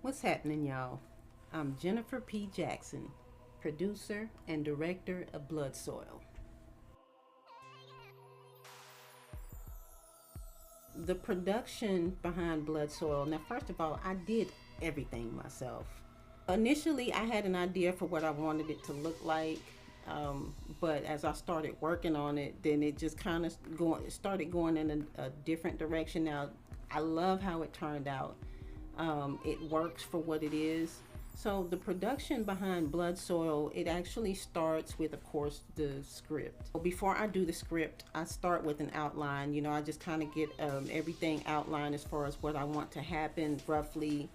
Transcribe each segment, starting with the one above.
What's happening, y'all? I'm Jennifer P. Jackson, producer and director of Bloodsoil. The production behind Bloodsoil, now, first of all, I did everything myself. Initially, I had an idea for what I wanted it to look like, but as I started working on it, then it just kind of started going in a different direction. Now, I love how it turned out. It works for what it is. So the production behind Bloodsoil, it actually starts with, of course, the script. Before I do the script, I start with an outline. I just kind of get everything outlined as far as what I want to happen roughly,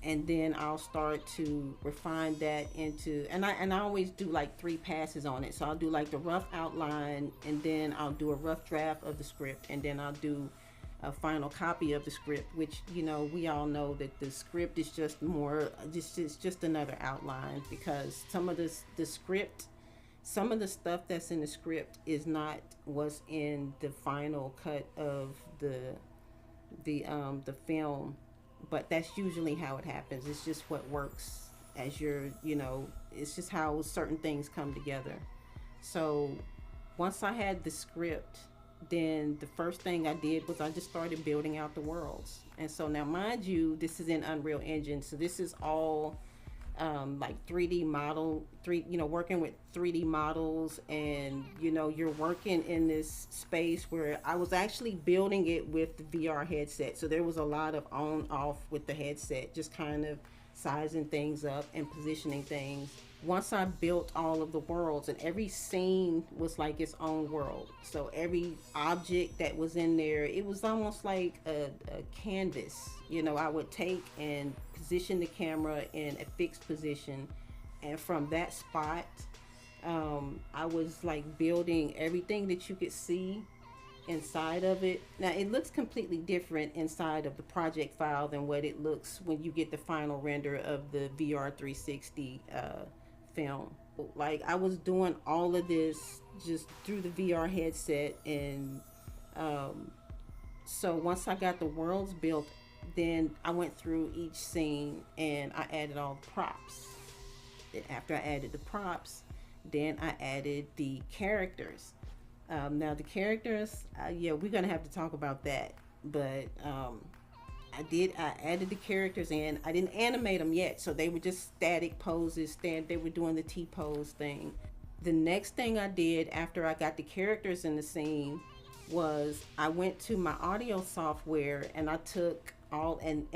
and then I'll start to refine that into, and I always do like 3 passes on it. So I'll do like the rough outline, and then I'll do a rough draft of the script, and then I'll do a final copy of the script, which we all know that the script is just more just another outline, because the script, some of the stuff that's in the script is not what's in the final cut of the film, but that's usually how it happens. It's just what works as it's just how certain things come together. So once I had the script, then the first thing I did was I just started building out the worlds. And so now, mind you, this is in Unreal Engine, so this is all like 3D model, working with 3D models, and you're working in this space where I was actually building it with the VR headset. So there was a lot of on off with the headset, just kind of sizing things up and positioning things. Once I built all of the worlds, and every scene was like its own world, so every object that was in there, it was almost like a canvas. I would take and position the camera in a fixed position, and from that spot, I was like building everything that you could see inside of it. Now, it looks completely different inside of the project file than what it looks when you get the final render of the VR 360 film. Like, I was doing all of this just through the VR headset, and so once I got the worlds built, then I went through each scene and I added all the props. Then after I added the props, then I added the characters. Now the characters, yeah, we're gonna have to talk about that, but I added the characters in. I didn't animate them yet, so they were just static poses. They were doing the T-pose thing. The next thing I did after I got the characters in the scene was I went to my audio software, and I took all and